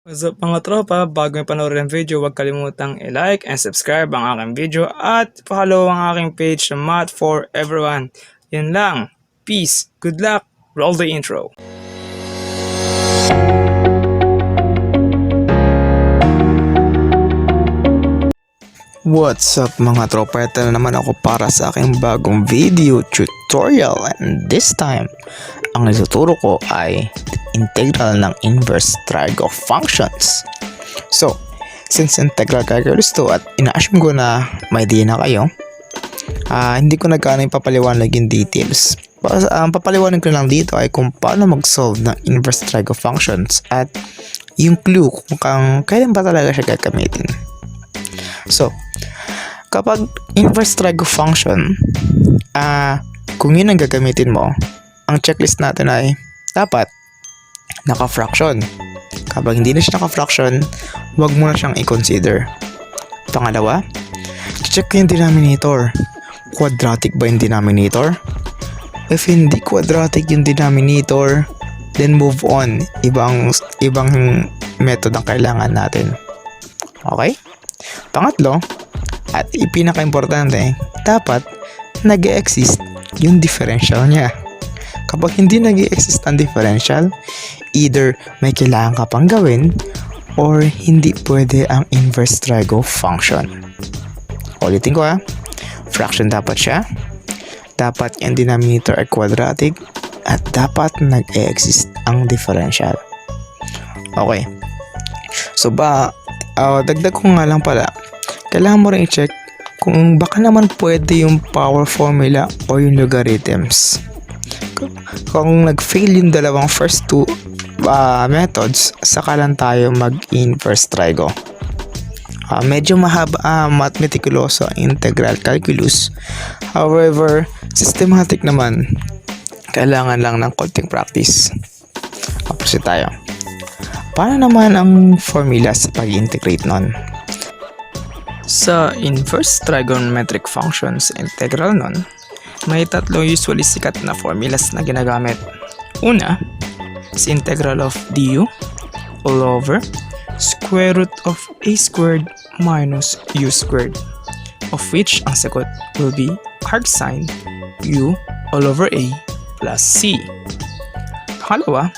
What's up mga tropa? Bago yung panoorin ng video, huwag kalimutang i-like and subscribe ang aking video at follow ang aking page na Math for Everyone. Yan lang. Peace. Good luck. Roll the intro. What's up mga tropa? Ito na naman ako para sa aking bagong video tutorial, and this time ang ituturo ko ay integral ng inverse trigo functions. So, since integral calculus to at ina-assume ko na may idea na kayo, hindi ko nagkano yung papaliwanag yung details. Ang papaliwanag ko lang dito ay kung paano mag-solve ng inverse trigo functions at yung clue kung kailan ba talaga siya gagamitin. So, kapag inverse trigo function, kung yun ang gagamitin mo, ang checklist natin ay dapat naka-fraction. Kapag hindi na siya naka-fraction, huwag mo na siyang i-consider. Pangalawa, check yung denominator. Quadratic ba yung denominator? If hindi quadratic yung denominator, then move on. Ibang method ang kailangan natin. Okay? Pangatlo, at pinaka-importante, dapat nag-exist yung differential niya. Kapag hindi nag-exist ang differential, either may kailangan ka pang gawin or hindi pwede ang inverse trigo function. Ulitin ko fraction dapat siya, dapat yung denominator ay quadratic, at dapat nag-exist ang differential. Okay. So dagdag ko nga lang pala, kailangan mo rin i-check kung baka naman pwede yung power formula o yung logarithms. Kung nag-fail yung dalawang first two methods, saka lang tayo mag-inverse trigo. Medyo mahaba meticuloso ang integral calculus. However, systematic naman. Kailangan lang ng konting practice. Proceed tayo. Paano naman ang formula sa pag-integrate nun? Sa inverse trigonometric functions integral nun, may tatlo usually sikat na formulas na ginagamit. Una, is integral of du all over square root of a squared minus u squared, of which ang sagot will be arc sine u all over a plus c. Pangalawa,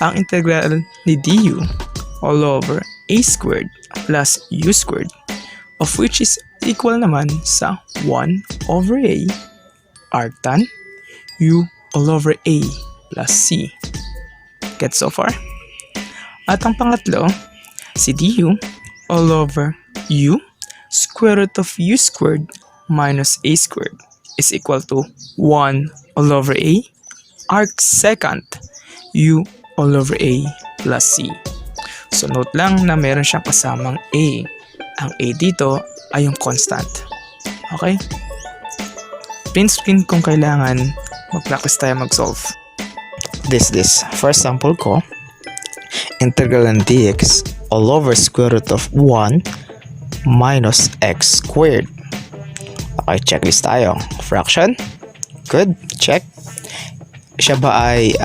ang integral ni du all over a squared plus u squared, of which is equal naman sa 1 over a arctan u all over a plus c. Get so far? At ang pangatlo, si du all over u square root of u squared minus a squared is equal to 1 all over a arc secant u all over a plus c. So note lang na meron siyang kasamang a. Ang a dito ay yung constant. Okay? Print screen kung kailangan, mag-practice tayo mag-solve. This first sample ko, integral ng dx all over square root of 1 minus x squared. Okay, checklist tayo. Fraction. Good. Check. Siya ba ay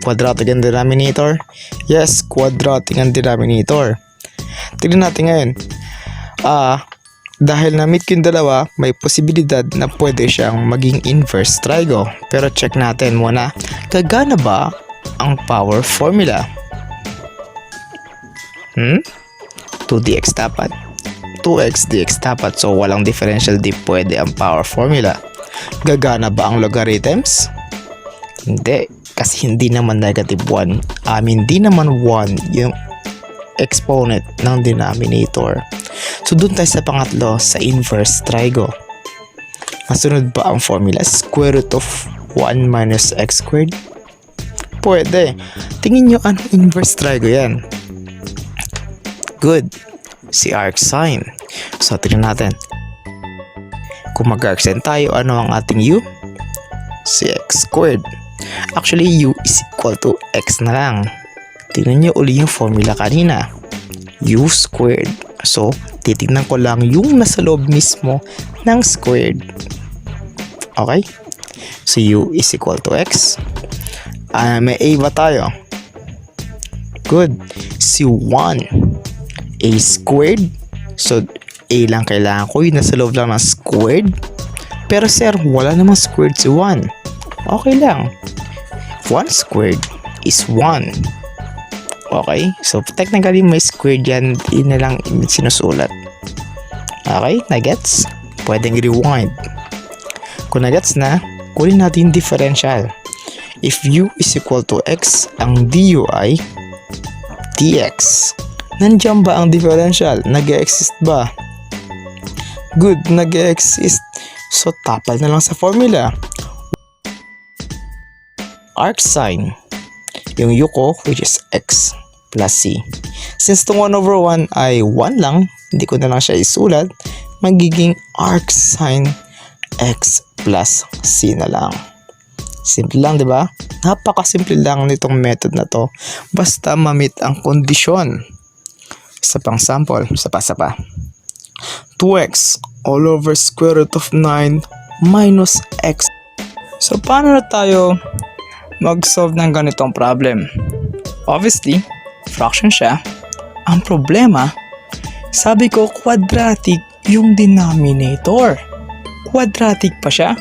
quadratic ang denominator? Yes, quadratic ang denominator. Tignan natin ngayon. Dahil na-meet ko yung dalawa, may posibilidad na pwede siyang maging inverse trigo. Pero check natin muna, gagana ba ang power formula? 2dx dapat. 2x dx dapat, so walang differential, di pwede ang power formula. Gagana ba ang logarithms? Hindi, kasi hindi naman negative 1. Hindi naman 1 yung exponent ng denominator. So doon tayo sa pangatlo, sa inverse trigo. Masunod ba ang formula? Square root of 1 minus x squared? Pwede. Tingin nyo anong inverse trigo yan. Good. Si arc sine. So tingnan natin. Kung mag-arcsine tayo, ano ang ating u? Si x squared. Actually, u is equal to x na lang. Tingnan nyo uli yung formula kanina. U squared. So, titignan ko lang yung nasa loob mismo ng squared. Okay? So, u is equal to x. May a ba tayo? Good. Si 1. A squared. So, A lang kailangan ko. Yun nasa loob lang ng squared. Pero sir, wala namang squared si 1. Okay lang. 1 squared is 1. Okay? So, technically, may squared yan. Hindi na lang sinusulat. Okay? Nagets? Pwedeng rewind. Kung nagets na, kunin natin differential. If u is equal to x, ang du ay dx. Nandiyan ba ang differential? Nag-exist ba? Good, nag-exist. So, tapal na lang sa formula. Arc sign. Yung u ko, which is x plus c. Since itong 1 over 1 ay 1 lang, hindi ko na lang siya isulat, magiging arc sign x plus c na lang. Simple lang, di ba? Napakasimple lang nitong method na to. Basta ma-meet ang kondisyon. Isa pang sample. Isa pa. 2x all over square root of 9 minus x. So, paano na tayo mag-solve ng ganitong problem? Obviously, fraction siya. Ang problema, sabi ko quadratic yung denominator. Quadratic pa siya?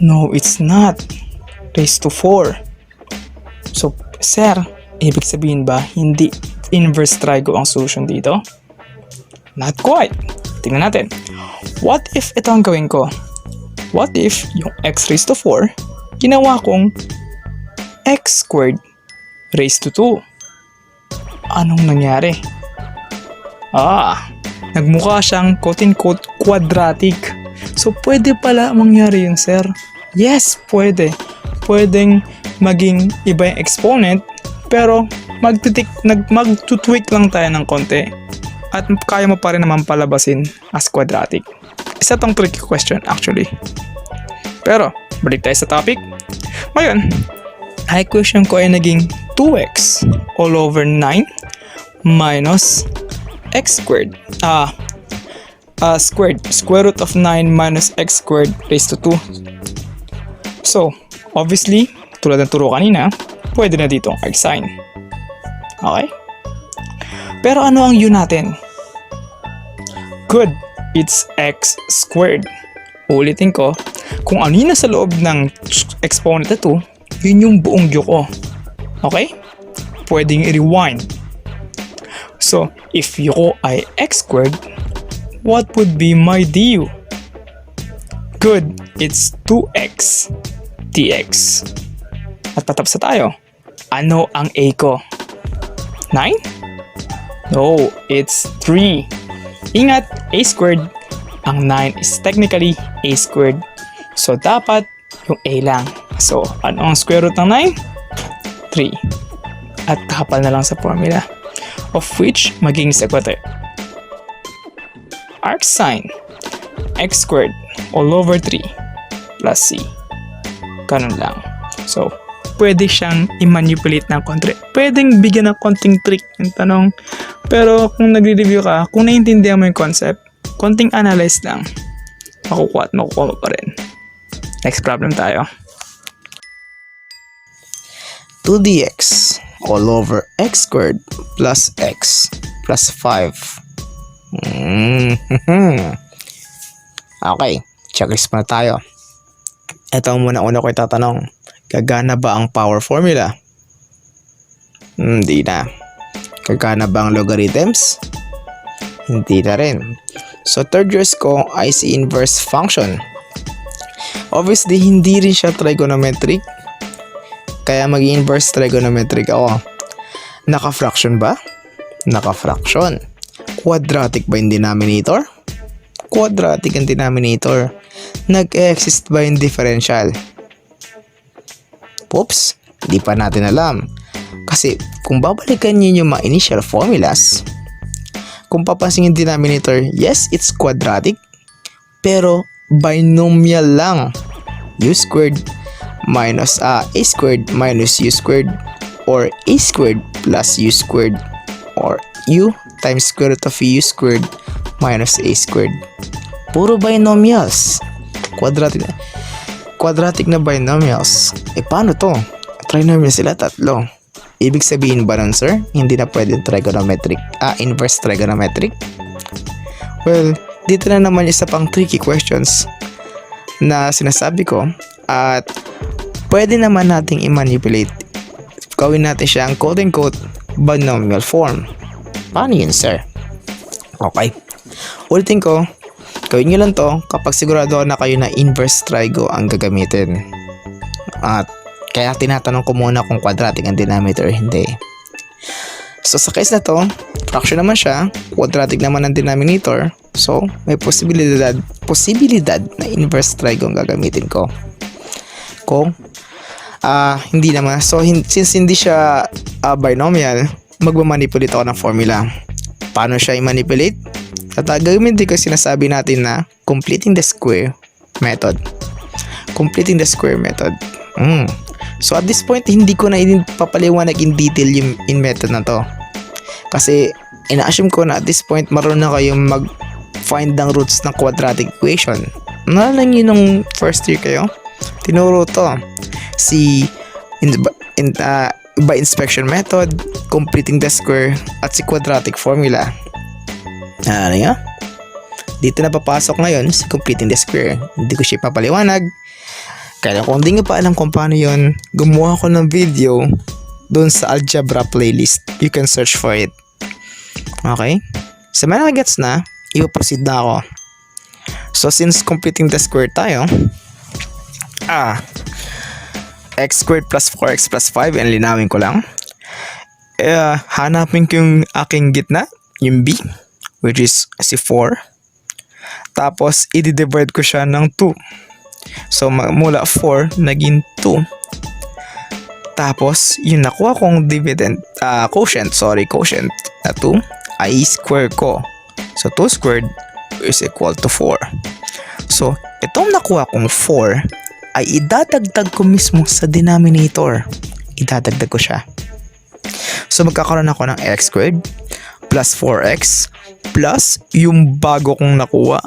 No, it's not. Raised to 4. So, sir, ibig sabihin ba hindi inverse trigo ang solution dito? Not quite. Tingnan natin. What if ito ang gawin ko? What if yung x raised to 4, ginawa kong x squared raised to 2? Anong nangyari? Nagmukha siyang quote-unquote quadratic. So, pwede pala mangyari yun, sir. Yes, pwede. Pwedeng maging iba yung exponent, pero mag-tweak lang tayo ng konti at kaya mo pa rin naman palabasin as quadratic. Isa tong tricky question actually. Pero, balik tayo sa topic. Ngayon, ang equation ko ay naging 2x all over 9 minus x squared. Square root of 9 minus x squared raised to 2. So, obviously, tulad ng turo kanina, pwede na dito ang arc sign. Okay? Pero ano ang u natin? Good, it's x squared. Ulitin ko, kung ano yun sa loob ng exponent na 2, yun yung buong u ko. Okay? Pwedeng i-rewind. So, if u ko ay x squared, what would be my du? Good, it's 2x dx. At patapos na tayo. Ano ang a ko? 9? No, it's 3. Ingat, a squared. Ang 9 is technically a squared. So, dapat yung a lang. So, ano ang square root ng 9? 3. At kapal na lang sa formula. Of which, maging sagot ay arc sign x squared all over 3 plus c. Ganun lang. So, pwede siyang i-manipulate ng konti. Pwedeng bigyan ng konting trick yung tanong. Pero kung nagre-review ka, kung naiintindihan mo yung concept, konting analyze lang, makukuha mo pa rin. Next problem tayo. 2dx all over x squared plus x plus 5. Okay, checklist muna tayo. Ito ang una ko itatanong. Gagana ba ang power formula? Hindi na. Gagana ba ang logarithms? Hindi na rin. So, third years ko ay si inverse function. Obviously, hindi rin siya trigonometric. Kaya mag-inverse trigonometric ako. Naka-fraction ba? Naka-fraction. Quadratic ba yung denominator? Quadratic ang denominator. Nag-exist ba yung differential? Oops, di pa natin alam. Kasi kung babalikan niyo yung mga initial formulas, kung papansin yung denominator, yes, it's quadratic, pero binomial lang. U squared minus a squared minus u squared, or a squared plus u squared, or u times square root of u squared minus a squared. Puro binomials. Quadratic na binomials. Paano to? Trinomial sila tatlo. Ibig sabihin ba nun, sir, hindi na pwede inverse trigonometric? Well, dito na naman isa pang tricky questions na sinasabi ko at pwede naman nating i-manipulate. Gawin natin siyang quote-unquote binomial form. Paano yun, sir? Okay. Ulitin ko, gawin nyo lang to kapag sigurado na kayo na inverse trigo ang gagamitin. At kaya tinatanong ko muna kung quadratic ang denominator o hindi. So sa case na to, fraction naman siya, quadratic naman ang denominator. So may posibilidad na inverse trigo ang gagamitin ko. Kung hindi naman, so since hindi siya binomial, magmamanipulate ako ng formula. Paano siya i-manipulate? At gagamitin ko sinasabi natin na completing the square method. Completing the square method. So at this point, hindi ko na papaliwanag in detail yung method na to. Kasi ina-assume ko na at this point, marunong na kayong mag-find ng roots ng quadratic equation. Naalala nyo nung first year kayo? Tinuro to. By inspection method, completing the square, at si quadratic formula. Ano nga? Dito na papasok ngayon si completing the square. Hindi ko siya papaliwanag. Kaya kung hindi nga pa alam kung paano yun, gumawa ko ng video doon sa algebra playlist. You can search for it. Okay? Sa mga gets na, ipaproceed na ako. So since completing the square tayo, x squared plus 4x plus 5, and linawin ko lang. Hanapin ko yung aking gitna, yung b, which is si 4. Tapos, i-divide ko siya ng 2. So, mula 4, naging 2. Tapos, yung nakuha kong quotient na 2, ay square ko. So, 2 squared is equal to 4. So, itong nakuha kong 4, ay idadagdag ko mismo sa denominator. Idadagdag ko siya. So, magkakaroon ako ng x squared plus 4x plus yung bago kong nakuha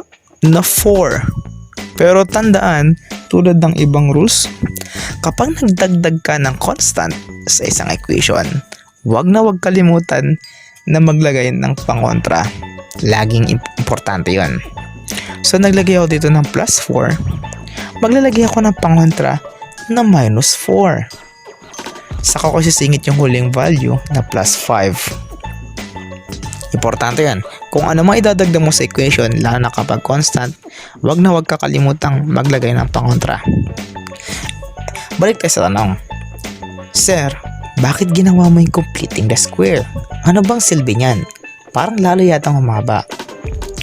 na 4. Pero tandaan, tulad ng ibang rules, kapag nagdagdag ka ng constant sa isang equation, wag kalimutan na maglagay ng pangontra. Laging importante yon. So, naglagay ako dito ng plus 4. Maglalagay ako ng pangontra na minus 4. Saka ko sisingit yung huling value na plus 5. Importante yan. Kung ano mang idadagdag mo sa equation, lalo na kapag constant, wag kakalimutang maglagay ng pangontra. Balik tayo sa tanong. Sir, bakit ginawa mo yung completing the square? Ano bang silbi niyan? Parang lalo yatang humaba.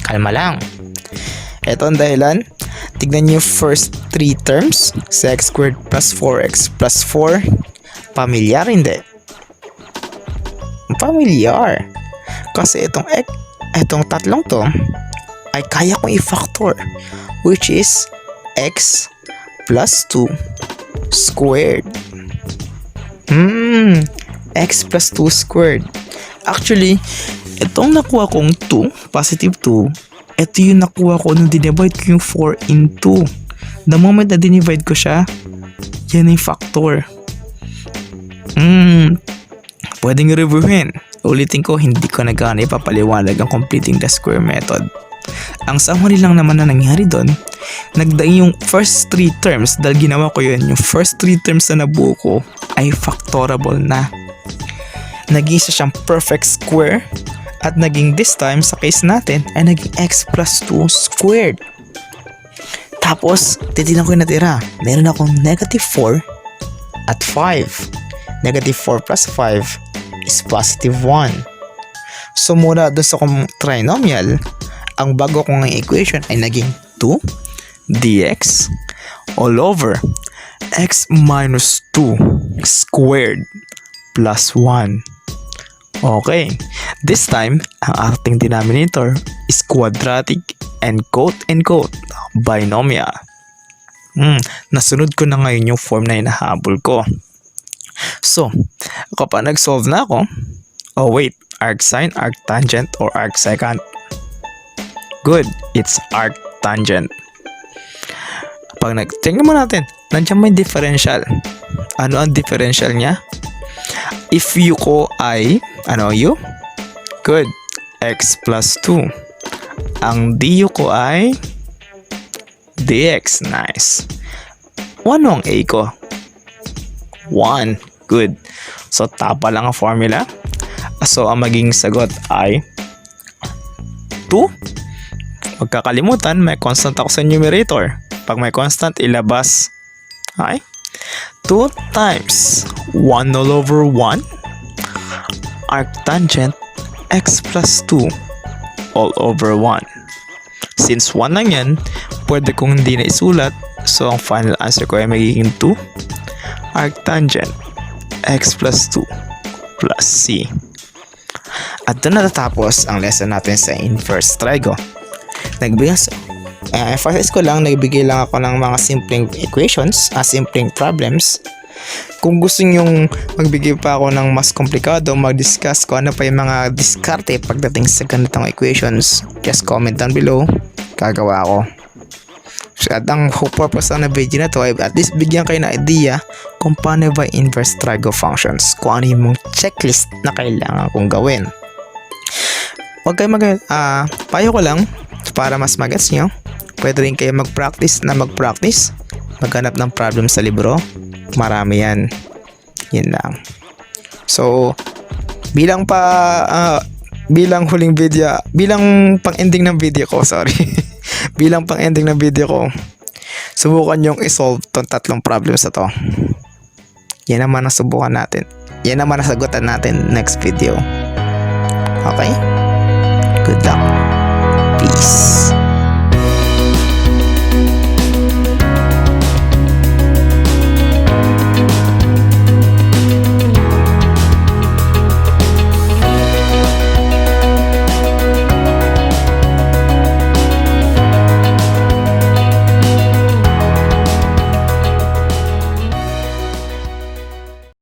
Kalma lang. Ito ang dahilan. Tignan niyo first 3 terms. Sa x squared plus 4x plus 4. Pamilyar hindi? Pamilyar. Kasi itong tatlong to ay kaya kong i-factor, which is x plus 2 squared. X plus 2 squared. Actually, itong nakuha kong 2, positive 2, ito yung nakuha ko nung dinivide ko yung 4 into. The moment na dinivide ko siya, yan yung factor. Pwedeng reviewin. Ulitin ko, hindi ko na gana ipapaliwanag ang completing the square method. Ang summary lang naman na nangyari doon, nagdaing yung first 3 terms, dahil ginawa ko yun, yung first 3 terms na nabuo ko ay factorable na. Naging siyang perfect square, at naging this time sa case natin ay naging x plus 2 squared. Tapos, titignan ko yung natira. Meron akong negative 4 at 5. Negative 4 plus 5 is positive 1. So mula doon sa trinomial, ang bago kong equation ay naging 2 dx all over x minus 2 squared plus 1. Okay, this time, ang ating denominator is quadratic and quote-unquote binomial. Nasunod ko na ngayon yung form na hinahabol ko. So, kapag nag-solve na ako, arcsine, arctangent, or arcsecant. Good, it's arctangent. Pag tingnan mo natin, nandiyan may differential. Ano ang differential niya? If u ko ay, ano u? Good. X plus 2. Ang du ko ay dx. Nice. Ano ang a ko? 1. Good. So, tapa lang ang formula. So, ang maging sagot ay 2. Huwag kakalimutan, may constant ako sa numerator. Pag may constant, ilabas. Okay? 2 times 1 all over 1 arctangent x plus 2 all over 1. Since 1 lang yan, pwede kong hindi na isulat. So, ang final answer ko ay magiging 2 arctangent x plus 2 plus c. At doon natatapos ang lesson natin sa inverse trigo. Emphasis ko lang, nagbigay lang ako ng mga simpleng equations, simpleng problems. Kung gusto nyong magbigay pa ako ng mas komplikado, mag-discuss ko ano pa yung mga diskarte pagdating sa ganitong equations, just comment down below, gagawa ko. At ang purpose ng video na to ay at least bigyan kayo ng idea kung paano ba inverse trigo functions, kung ano yung checklist na kailangan kong gawin. Huwag kayo payo ko lang para mas magets nyo. Pwede rin kayo mag-practice, maghanap ng problem sa libro. Marami yan. Yun lang. So, bilang huling video, bilang pang-ending ng video ko, sorry. Bilang pang-ending ng video ko, subukan yung isolve tong tatlong problems na to. Yan naman ang subukan natin. Yan naman ang sagutan natin next video. Okay? Good luck. Peace.